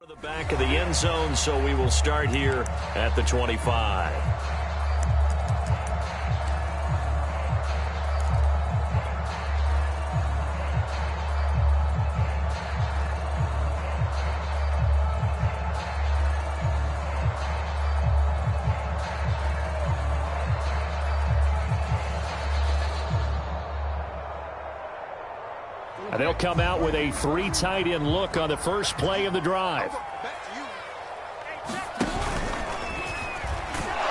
To the back of the end zone, so we will start here at the 25. They'll come out with a 3 tight end look on the first play of the drive.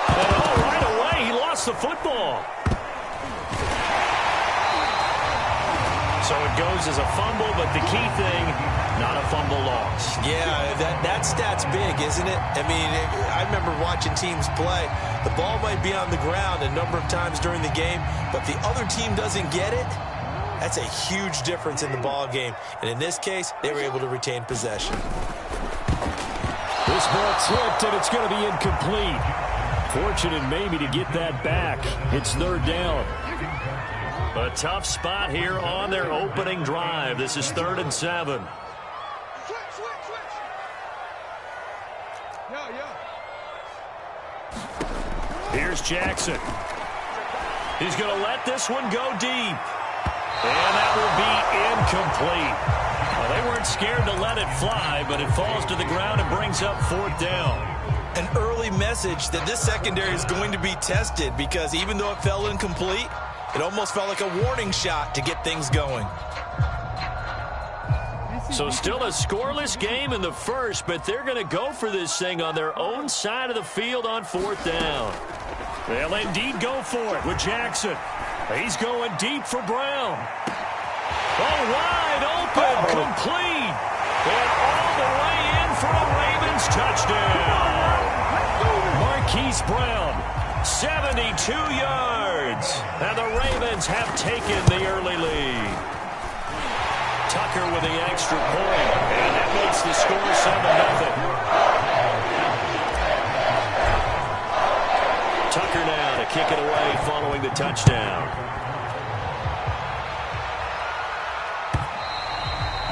And right away, he lost the football. So it goes as a fumble, but the key thing, not a fumble loss. Yeah, that stat's big, isn't it? I mean, I remember watching teams play. The ball might be on the ground a number of times during the game, but the other team doesn't get it. That's a huge difference in the ball game. And in this case, they were able to retain possession. This ball tipped, and it's going to be incomplete. Fortunate maybe to get that back. It's third down. A tough spot here on their opening drive. This is 3rd and 7. Here's Jackson. He's going to let this one go deep. And that will be incomplete. Well, they weren't scared to let it fly, but it falls to the ground and brings up 4th down. An early message that this secondary is going to be tested, because even though it fell incomplete, it almost felt like a warning shot to get things going. So still a scoreless game in the first, but they're going to go for this thing on their own side of the field on 4th down. They'll indeed go for it with Jackson. He's going deep for Brown. Oh, wide open, complete. And all the way in for a Ravens touchdown. Marquise Brown, 72 yards. And the Ravens have taken the early lead. Tucker with the extra point. And that makes the score 7-0. Tucker now to kick it away following the touchdown.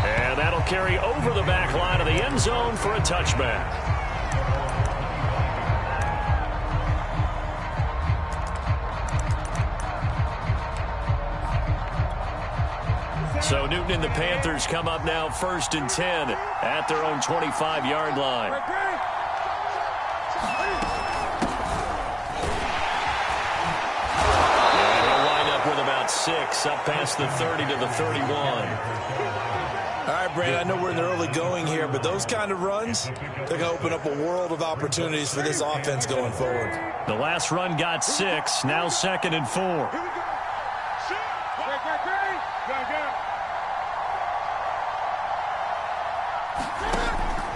And that'll carry over the back line of the end zone for a touchback. So Newton and the Panthers come up now 1st and 10 at their own 25-yard line. And he'll wind up with about 6 up past the 30 to the 31. All right, Brandon, I know we're in the early going here, but those kind of runs, they're going to open up a world of opportunities for this offense going forward. The last run got 6, now 2nd and 4.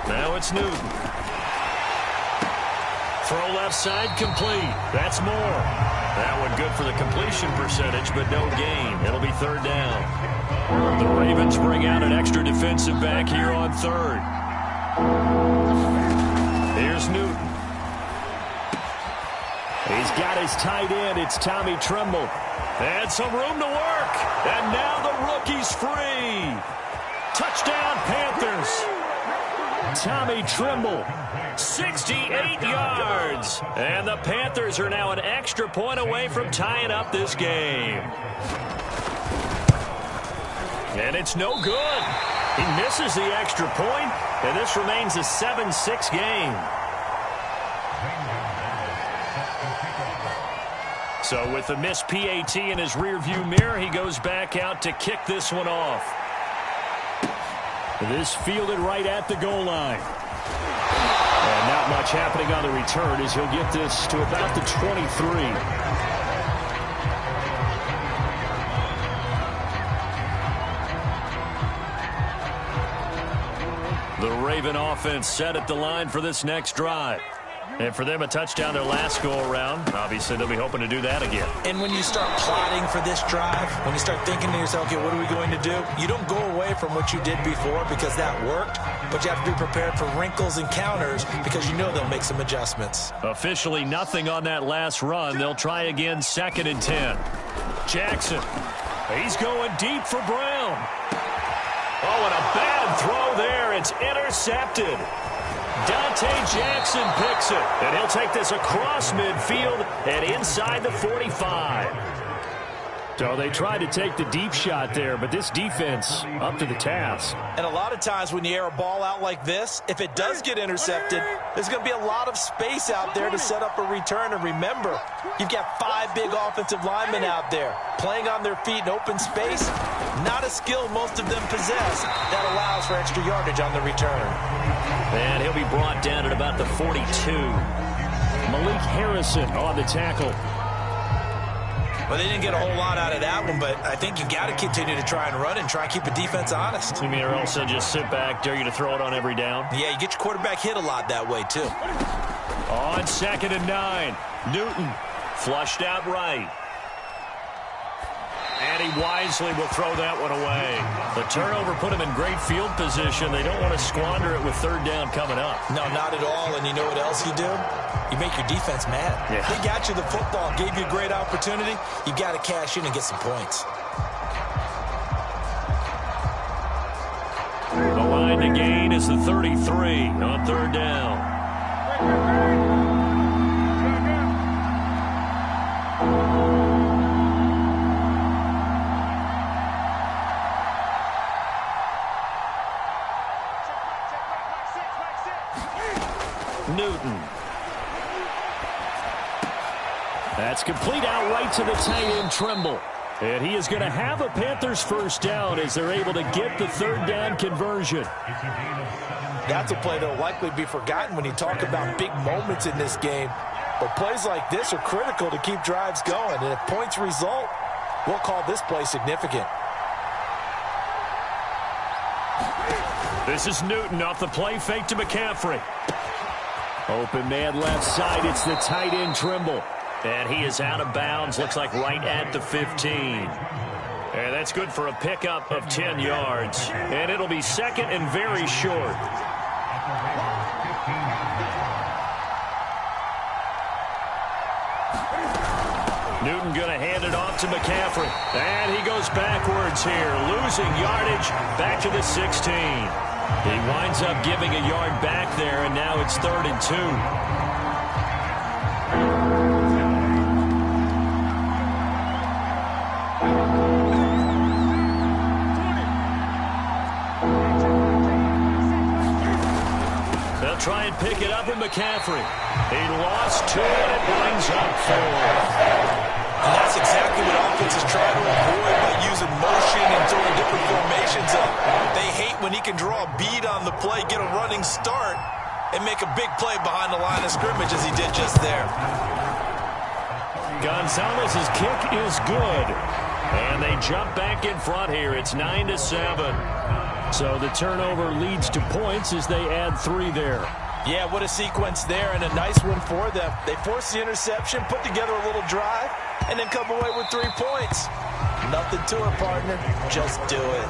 Now it's Newton. Throw left side complete. That's Moore. That one good for the completion percentage, but no gain. It'll be 3rd down. The Ravens bring out an extra defensive back here on 3rd. Here's Newton. He's got his tight end. It's Tommy Tremble. And some room to work. And now the rookie's free. Touchdown, Panthers. Tommy Tremble, 68 yards. And the Panthers are now an extra point away from tying up this game. And it's no good. He misses the extra point, and this remains a 7-6 game. So with the missed PAT in his rearview mirror, he goes back out to kick this one off. This fielded right at the goal line. And not much happening on the return as he'll get this to about the 23. The Raven offense set at the line for this next drive. And for them, a touchdown their last go-around. Obviously, they'll be hoping to do that again. And when you start plotting for this drive, when you start thinking to yourself, okay, what are we going to do? You don't go away from what you did before because that worked, but you have to be prepared for wrinkles and counters because you know they'll make some adjustments. Officially nothing on that last run. They'll try again, 2nd and 10. Jackson, he's going deep for Brown. Oh, and a bad throw there. It's intercepted. Jackson picks it, and he'll take this across midfield and inside the 45. So they tried to take the deep shot there, but this defense up to the task. And a lot of times when you air a ball out like this, if it does get intercepted, there's going to be a lot of space out there to set up a return. And remember, you've got 5 big offensive linemen out there playing on their feet in open space. Not a skill most of them possess that allows for extra yardage on the return. And he'll be brought down at about the 42. Malik Harrison on the tackle. Well, they didn't get a whole lot out of that one, but I think you got to continue to try and run and try and keep a defense honest. You mean or also just sit back, dare you to throw it on every down? Yeah, you get your quarterback hit a lot that way, too. On 2nd and 9, Newton flushed out right. And he wisely will throw that one away. The turnover put him in great field position. They don't want to squander it with 3rd down coming up. No, not at all. And you know what else you do? You make your defense mad. Yeah. They got you the football, gave you a great opportunity. You got to cash in and get some points. The line to gain is the 33 on 3rd down. Newton. That's complete out right to the tight end, Trimble. And he is going to have a Panthers 1st down as they're able to get the 3rd down conversion. That's a play that will likely be forgotten when you talk about big moments in this game. But plays like this are critical to keep drives going. And if points result, we'll call this play significant. This is Newton off the play fake to McCaffrey. Open man left side. It's the tight end, Trimble. And he is out of bounds. Looks like right at the 15. And that's good for a pickup of 10 yards. And it'll be 2nd and very short. Newton going to hand it off to McCaffrey. And he goes backwards here, losing yardage back to the 16. He winds up giving a yard back there, and now it's 3rd and 2. They'll try and pick it up with McCaffrey. He lost 2 and it brings up 4. And that's exactly what offenses try to avoid by using motion and throwing different formations up. They hate when he can draw a bead on the play, get a running start, and make a big play behind the line of scrimmage as he did just there. Gonzalez's kick is good. And they jump back in front here. It's 9-7. So the turnover leads to points as they add 3 there. Yeah, what a sequence there, and a nice one for them. They force the interception, put together a little drive, and then come away with 3 points. Nothing to it, partner. Just do it.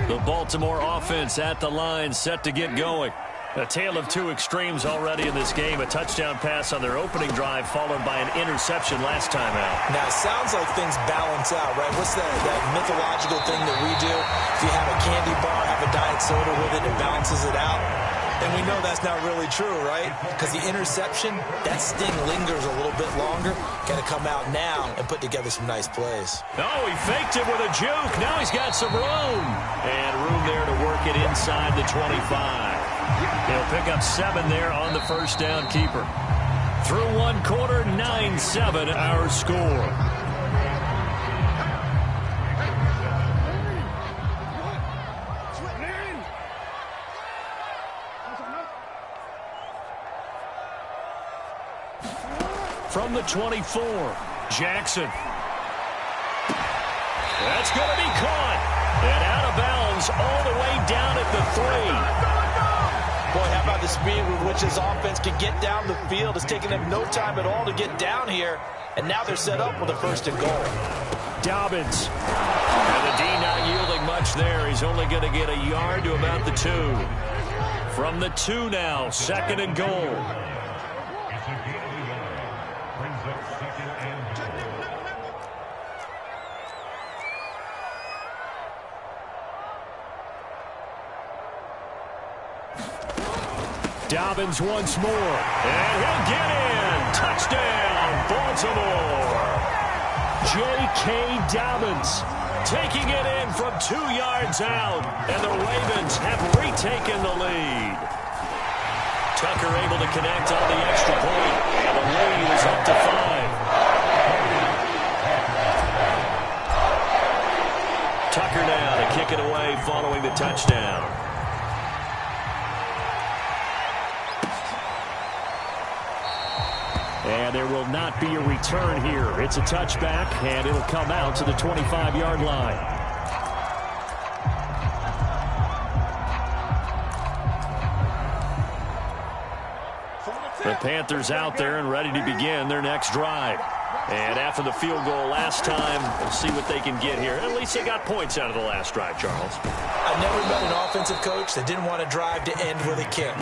The Baltimore offense at the line, set to get going. A tale of 2 extremes already in this game. A touchdown pass on their opening drive, followed by an interception last time out. Now, it sounds like things balance out, right? What's that mythological thing that we do? If you have a candy bar, have a diet soda with it, it balances it out. And we know that's not really true, right? Because the interception, that sting lingers a little bit longer. Got to come out now and put together some nice plays. Oh, he faked it with a juke. Now he's got some room. And room there to work it inside the 25. He'll pick up 7 there on the 1st down keeper. Through 1 quarter, 9-7 our score. From the 24, Jackson. That's going to be caught. And out of bounds all the way down at the 3. Boy, how about the speed with which this offense can get down the field? It's taking them no time at all to get down here. And now they're set up with a 1st and goal. Dobbins. And the D not yielding much there. He's only going to get a yard to about the 2. From the 2 now, 2nd and goal. Dobbins once more. And he'll get in. Touchdown, Baltimore. J.K. Dobbins taking it in from 2 yards out. And the Ravens have retaken the lead. Tucker able to connect on the extra point. And the lead is up to 5. Tucker now to kick it away following the touchdown. And there will not be a return here. It's a touchback, and it'll come out to the 25-yard line. The Panthers out there and ready to begin their next drive. And after the field goal last time, we'll see what they can get here. At least they got points out of the last drive, Charles. I've never met an offensive coach that didn't want to drive to end with a kick.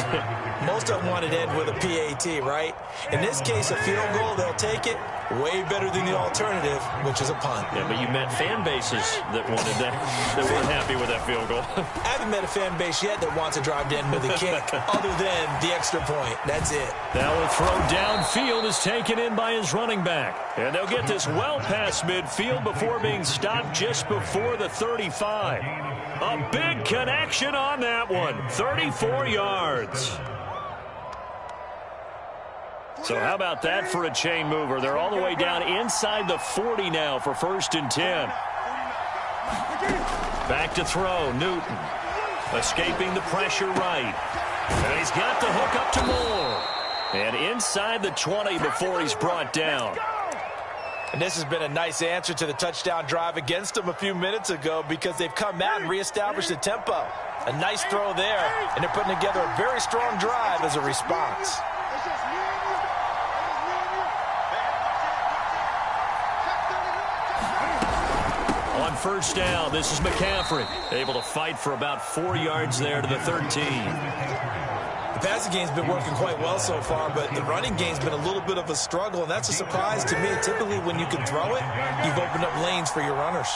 Most of them wanted to end with a PAT, right? In this case, a field goal, they'll take it. Way better than the alternative, which is a punt. Yeah, but you met fan bases that wanted that, that weren't happy with that field goal. I haven't met a fan base yet that wants to drive to end with a kick, other than the extra point. That's it. Now a throw downfield is taken in by his running back. And they'll get this well past midfield before being stopped just before the 35. A big connection on that one. 34 yards. So how about that for a chain mover? They're all the way down inside the 40 now for 1st and 10. Back to throw, Newton. Escaping the pressure right. And he's got the hook up to Moore. And inside the 20 before he's brought down. And this has been a nice answer to the touchdown drive against them a few minutes ago because they've come out and reestablished the tempo. A nice throw there, and they're putting together a very strong drive as a response. On 1st down, this is McCaffrey. Able to fight for about 4 yards there to the 13. The passing game's been working quite well so far, but the running game's been a little bit of a struggle, and that's a surprise to me. Typically, when you can throw it, you've opened up lanes for your runners.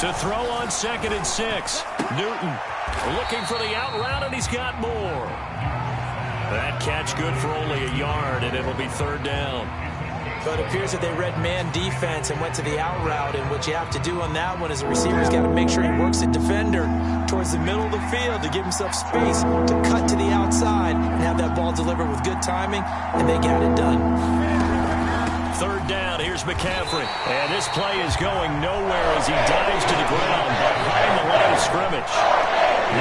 To throw on 2nd and 6. Newton looking for the out route, and he's got more. That catch good for only a yard, and it'll be 3rd down. But it appears that they read man defense and went to the out route, and what you have to do on that one is the receiver's got to make sure he works the defender towards the middle of the field to give himself space to cut to the outside and have that ball delivered with good timing, and they got it done. 3rd down, here's McCaffrey. And this play is going nowhere as he dives to the ground behind the line of scrimmage.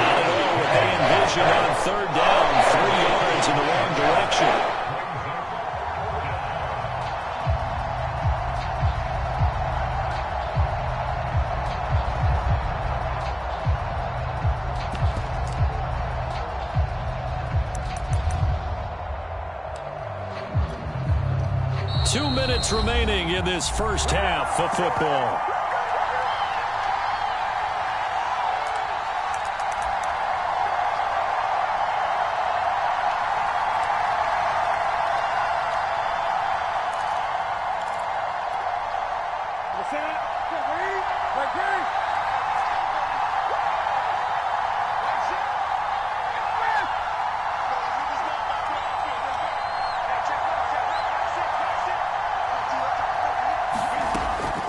Not at all what they envisioned on 3rd down, 3 yards in the wrong direction. Two minutes remaining in this first half of football.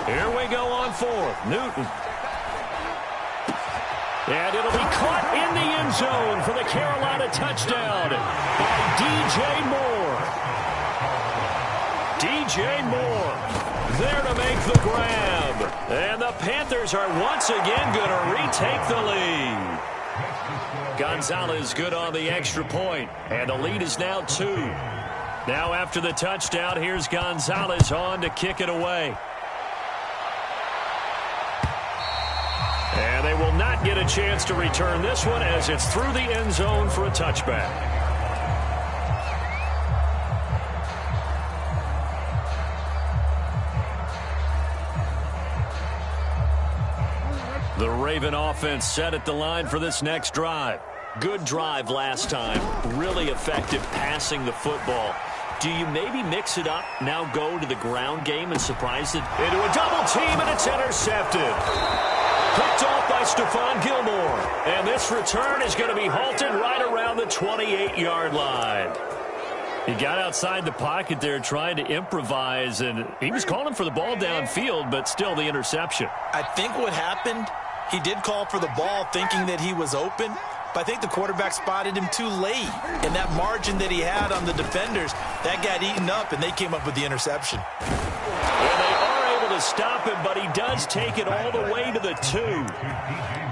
Here we go on 4th. Newton. And it'll be caught in the end zone for the Carolina touchdown by D.J. Moore. D.J. Moore there to make the grab. And the Panthers are once again going to retake the lead. Gonzalez good on the extra point, and the lead is now 2. Now after the touchdown, here's Gonzalez on to kick it away. And they will not get a chance to return this one as it's through the end zone for a touchback. The Raven offense set at the line for this next drive. Good drive last time. Really effective passing the football. Do you maybe mix it up, now go to the ground game and surprise it into a double team, and it's intercepted? Picked off by Stephon Gilmore. And this return is going to be halted right around the 28-yard line. He got outside the pocket there trying to improvise, and he was calling for the ball downfield, but still the interception. I think what happened, he did call for the ball thinking that he was open, but I think the quarterback spotted him too late. And that margin that he had on the defenders, that got eaten up, and they came up with the interception. Well, they are able to stop him, but he does take it all the way to the 2.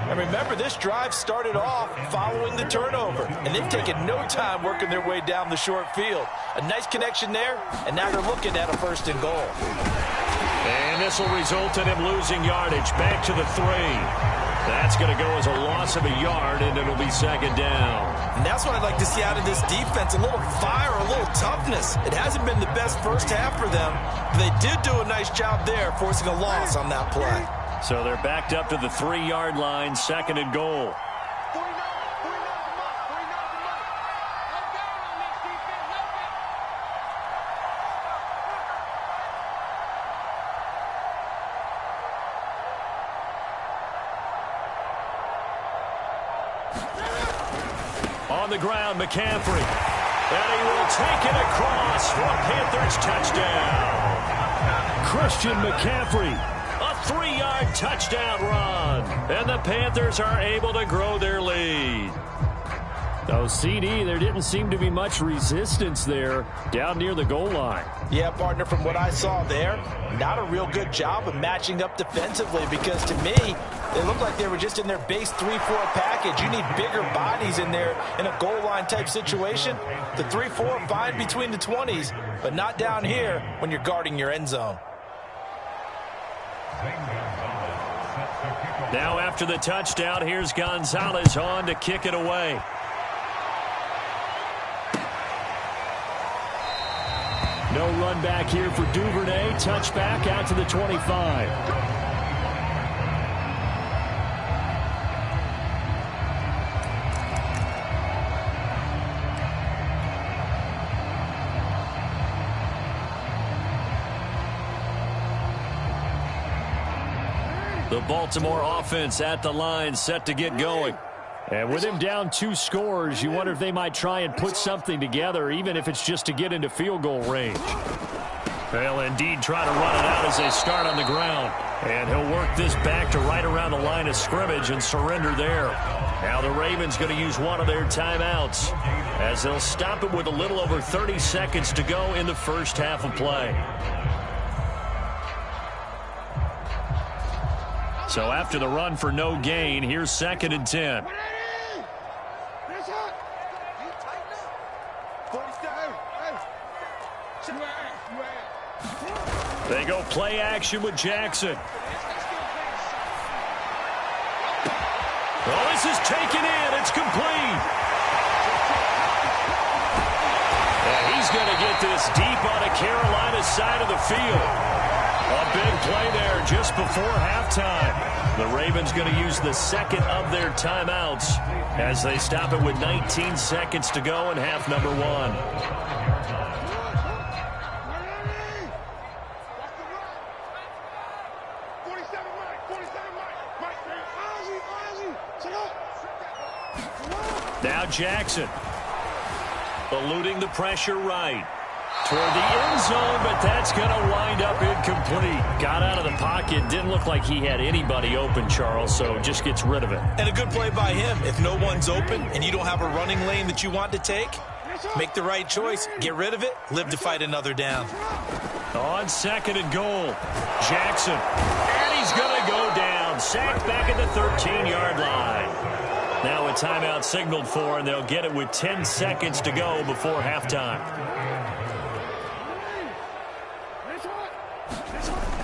And remember, this drive started off following the turnover, and they've taken no time working their way down the short field. A nice connection there, and now they're looking at a 1st and goal. And this will result in him losing yardage back to the 3. That's going to go as a loss of a yard, and it'll be 2nd down. And that's what I'd like to see out of this defense, a little fire, a little toughness. It hasn't been the best first half for them, but they did do a nice job there, forcing a loss on that play. So they're backed up to the 3-yard line, 2nd and goal. On the ground, McCaffrey. And he will take it across for a Panthers touchdown. Christian McCaffrey. A 3-yard touchdown run. And the Panthers are able to grow their lead. Oh, CD, there didn't seem to be much resistance there down near the goal line. Yeah, partner, from what I saw there, not a real good job of matching up defensively, because to me, they looked like they were just in their base 3-4 package. You need bigger bodies in there in a goal line type situation. The 3-4 fine between the 20s, but not down here when you're guarding your end zone. Now after the touchdown, here's Gonzalez on to kick it away. No run back here for Duvernay. Touchback out to the 25. The Baltimore offense at the line, set to get going. And with him down 2 scores, you wonder if they might try and put something together, even if it's just to get into field goal range. They'll indeed try to run it out as they start on the ground. And he'll work this back to right around the line of scrimmage and surrender there. Now the Ravens going to use one of their timeouts as they'll stop it with a little over 30 seconds to go in the first half of play. So after the run for no gain, here's 2nd and 10. They go play action with Jackson. Well, this is taken in. It's complete. And he's going to get this deep on the Carolina side of the field. A big play there just before halftime. The Ravens going to use the 2nd of their timeouts as they stop it with 19 seconds to go in half number 1. Now Jackson, eluding the pressure right. Toward the end zone, but that's going to wind up incomplete. Got out of the pocket. Didn't look like he had anybody open, Charles, so just gets rid of it. And a good play by him. If no one's open and you don't have a running lane that you want to take, make the right choice. Get rid of it. Live to fight another down. On 2nd and goal, Jackson. And he's going to go down. Sacked back at the 13-yard line. Now a timeout signaled for, and they'll get it with 10 seconds to go before halftime.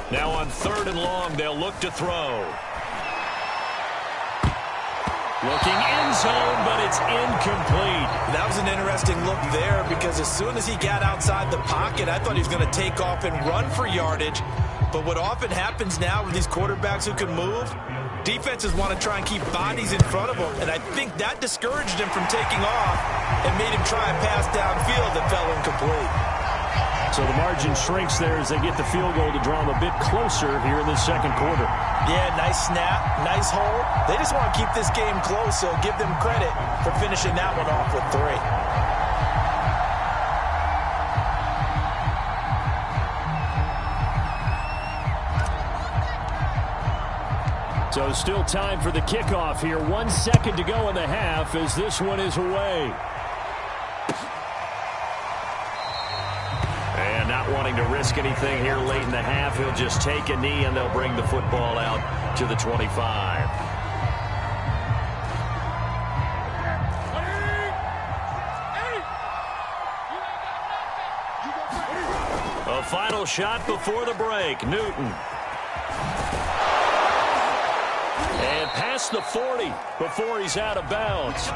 Now on 3rd and long, they'll look to throw. Looking end zone, but it's incomplete. That was an interesting look there, because as soon as he got outside the pocket, I thought he was going to take off and run for yardage. But what often happens now with these quarterbacks who can move, defenses want to try and keep bodies in front of them, and I think that discouraged him from taking off and made him try a pass downfield that fell incomplete. So the margin shrinks there as they get the field goal to draw them a bit closer here in the second quarter. Yeah, nice snap, nice hold. They just want to keep this game close, so give them credit for finishing that one off with 3. So still time for the kickoff here. 1 second to go in the half as this one is away. And not wanting to risk anything here late in the half, he'll just take a knee and they'll bring the football out to the 25. A final shot before the break. Newton. And past the 40 before he's out of bounds.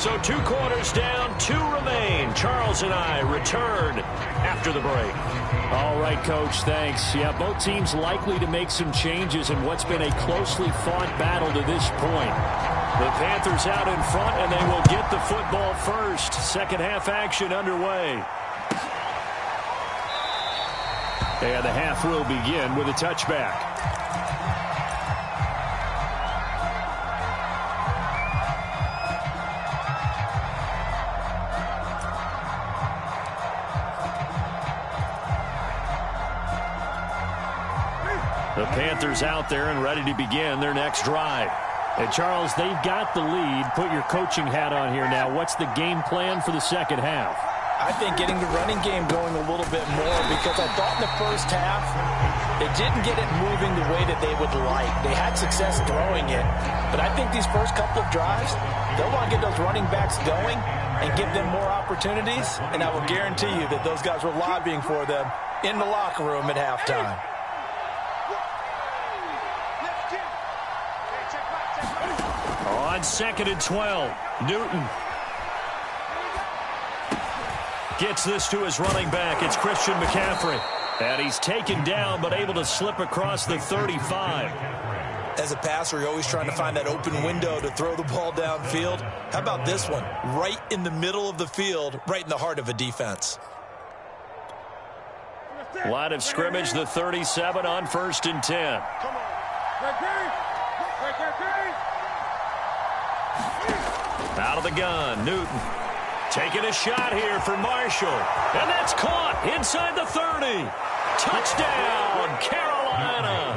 So 2 quarters down, 2 remain. Charles and I return after the break. All right, Coach, thanks. Yeah, both teams likely to make some changes in what's been a closely fought battle to this point. The Panthers out in front, and they will get the football first. Second half action underway. And the half will begin with a touchback. The Panthers out there and ready to begin their next drive. And Charles, they've got the lead. Put your coaching hat on here now. What's the game plan for the second half? I think getting the running game going a little bit more, because I thought in the first half they didn't get it moving the way that they would like. They had success throwing it, but I think these first couple of drives, they'll want to get those running backs going and give them more opportunities, and I will guarantee you that those guys were lobbying for them in the locker room at halftime. On 2nd and 12, Newton gets this to his running back. It's Christian McCaffrey. And he's taken down but able to slip across the 35. As a passer, you're always trying to find that open window to throw the ball downfield. How about this one? Right in the middle of the field, right in the heart of a defense. Line of scrimmage, the 37 on 1st and 10. Out of the gun, Newton. Taking a shot here for Marshall. And that's caught inside the 30. Touchdown, Carolina.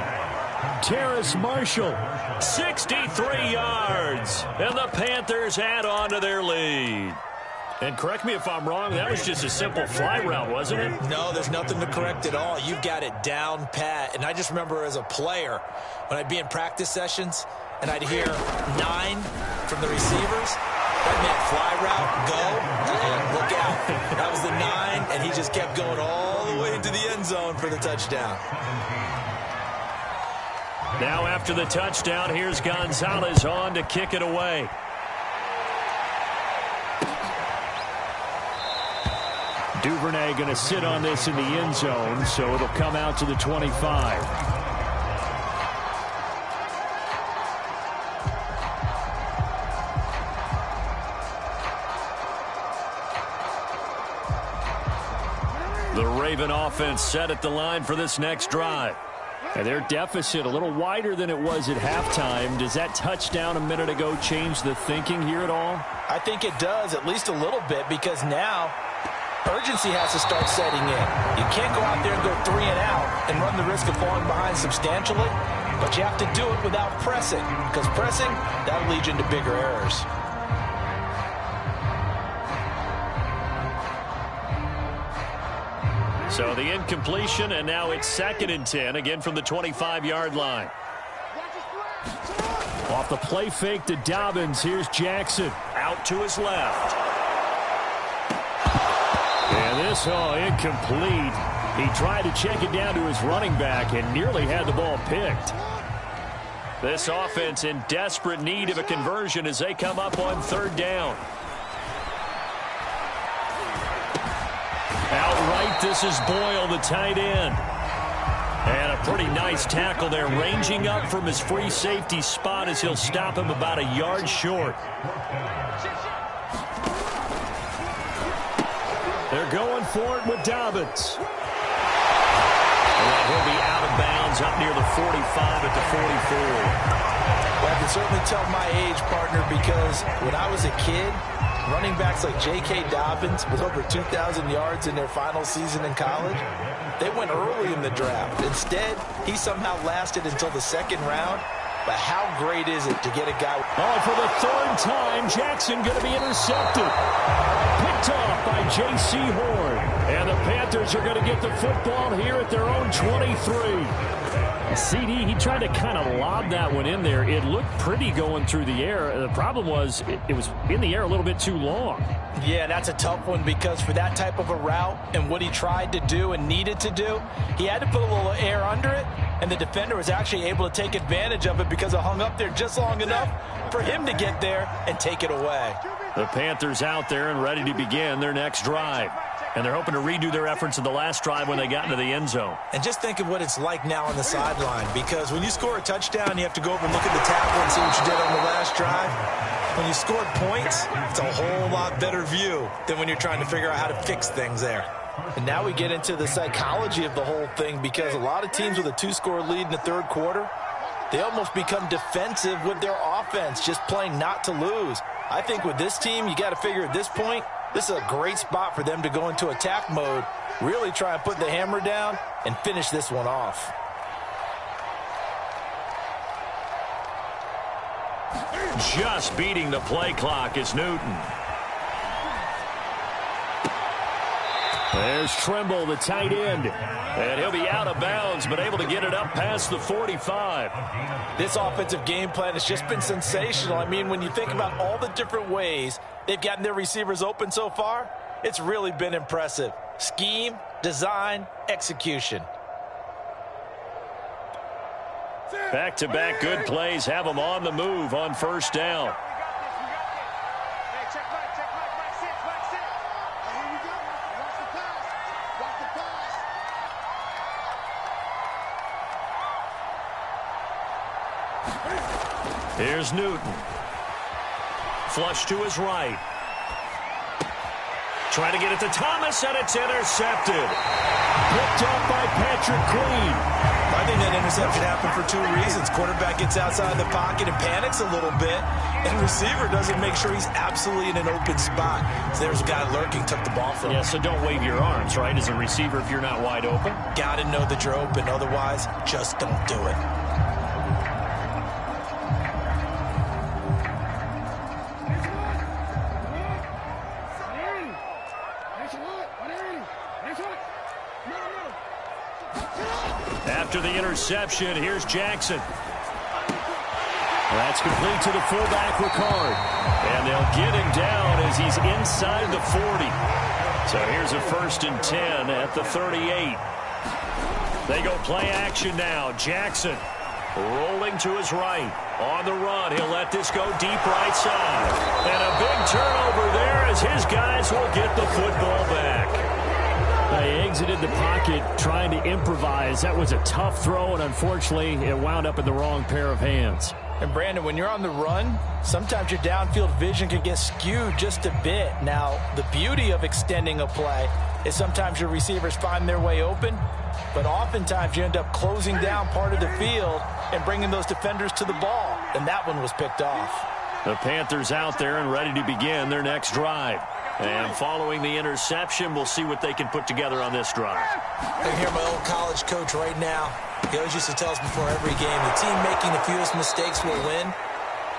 Terrace Marshall, 63 yards. And the Panthers add on to their lead. And correct me if I'm wrong, that was just a simple fly route, wasn't it? No, there's nothing to correct at all. You've got it down pat. And I just remember as a player, when I'd be in practice sessions, and I'd hear 9 from the receivers, that meant fly route, go, and look out. That was the 9, and he just kept going all the way into the end zone for the touchdown. Now after the touchdown, here's Gonzalez on to kick it away. Duvernay going to sit on this in the end zone, so it'll come out to the 25. The Raven offense set at the line for this next drive. And their deficit a little wider than it was at halftime. Does that touchdown a minute ago change the thinking here at all? I think it does, at least a little bit, because now urgency has to start setting in. You can't go out there and go 3 and out and run the risk of falling behind substantially, but you have to do it without pressing, because pressing, that'll lead you into bigger errors. So the incompletion, and now it's 2nd and 10, again from the 25-yard line. Off the play fake to Dobbins, here's Jackson. Out to his left. And this, incomplete. He tried to check it down to his running back and nearly had the ball picked. This offense in desperate need of a conversion as they come up on 3rd down. Outright, this is Boyle, the tight end. And a pretty nice tackle there, ranging up from his free safety spot as he'll stop him about a yard short. They're going for it with Dobbins. And he'll be out of bounds up near the 45 at the 44. Well, I can certainly tell my age, partner, because when I was a kid, running backs like J.K. Dobbins with over 2,000 yards in their final season in college, they went early in the draft. Instead, he somehow lasted until the second round. But how great is it to get a guy? Oh, for the third time, Jackson going to be intercepted. Picked off by J.C. Horn. And the Panthers are going to get the football here at their own 23. CD, he tried to kind of lob that one in there. It looked pretty going through the air. The problem was it was in the air a little bit too long. Yeah, that's a tough one because for that type of a route and what he tried to do and needed to do, he had to put a little air under it, and the defender was actually able to take advantage of it because it hung up there just long enough for him to get there and take it away. The Panthers out there and ready to begin their next drive. And they're hoping to redo their efforts in the last drive when they got into the end zone. And just think of what it's like now on the sideline, because when you score a touchdown, you have to go over and look at the tackle and see what you did on the last drive. When you scored points, it's a whole lot better view than when you're trying to figure out how to fix things there. And now we get into the psychology of the whole thing, because a lot of teams with a 2-score lead in the third quarter, they almost become defensive with their offense, just playing not to lose. I think with this team, you got to figure at this point, this is a great spot for them to go into attack mode, really try and put the hammer down and finish this one off. Just beating the play clock is Newton. There's Trimble, the tight end. And he'll be out of bounds, but able to get it up past the 45. This offensive game plan has just been sensational. I mean, when you think about all the different ways they've gotten their receivers open so far, it's really been impressive. Scheme, design, execution. Back-to-back good plays have them on the move on first down. Here's Newton. Flush to his right. Trying to get it to Thomas, and it's intercepted. Picked up by Patrick Queen. I think that interception happened for two reasons. Quarterback gets outside the pocket and panics a little bit, and receiver doesn't make sure he's absolutely in an open spot. So there's a guy lurking, took the ball from him. Yeah, so don't wave your arms, right, as a receiver if you're not wide open. Got to know that you're open. Otherwise, just don't do it. After the interception, here's Jackson. That's complete to the fullback, Ricard. And they'll get him down as he's inside the 40. So here's a 1st and 10 at the 38. They go play action now. Jackson rolling to his right. On the run, he'll let this go deep right side. And a big turnover there as his guys will get the football back. He exited the pocket trying to improvise. That was a tough throw, and unfortunately, it wound up in the wrong pair of hands. And, Brandon, when you're on the run, sometimes your downfield vision can get skewed just a bit. Now, the beauty of extending a play is sometimes your receivers find their way open, but oftentimes you end up closing down part of the field and bringing those defenders to the ball, and that one was picked off. The Panthers out there and ready to begin their next drive. And following the interception, we'll see what they can put together on this drive. I can hear my old college coach right now. He always used to tell us before every game, the team making the fewest mistakes will win.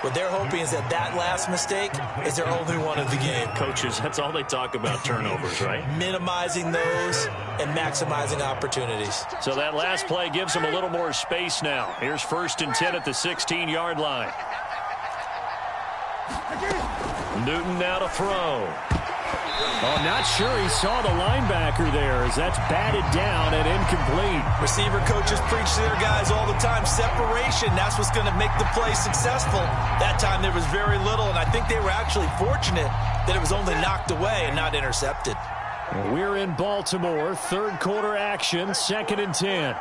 What they're hoping is that that last mistake is their only one of the game. Coaches, that's all they talk about, turnovers, right? Minimizing those and maximizing opportunities. So that last play gives them a little more space now. Here's 1st and 10 at the 16-yard line. Newton now to throw. Oh, not sure he saw the linebacker there as that's batted down and incomplete. Receiver coaches preach to their guys all the time. Separation, that's what's going to make the play successful. That time there was very little, and I think they were actually fortunate that it was only knocked away and not intercepted. We're in Baltimore. Third quarter action, 2nd and 10.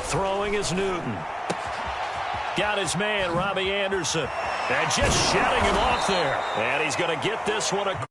Throwing is Newton. Got his man, Robbie Anderson. And just shutting him off there. And he's going to get this one across.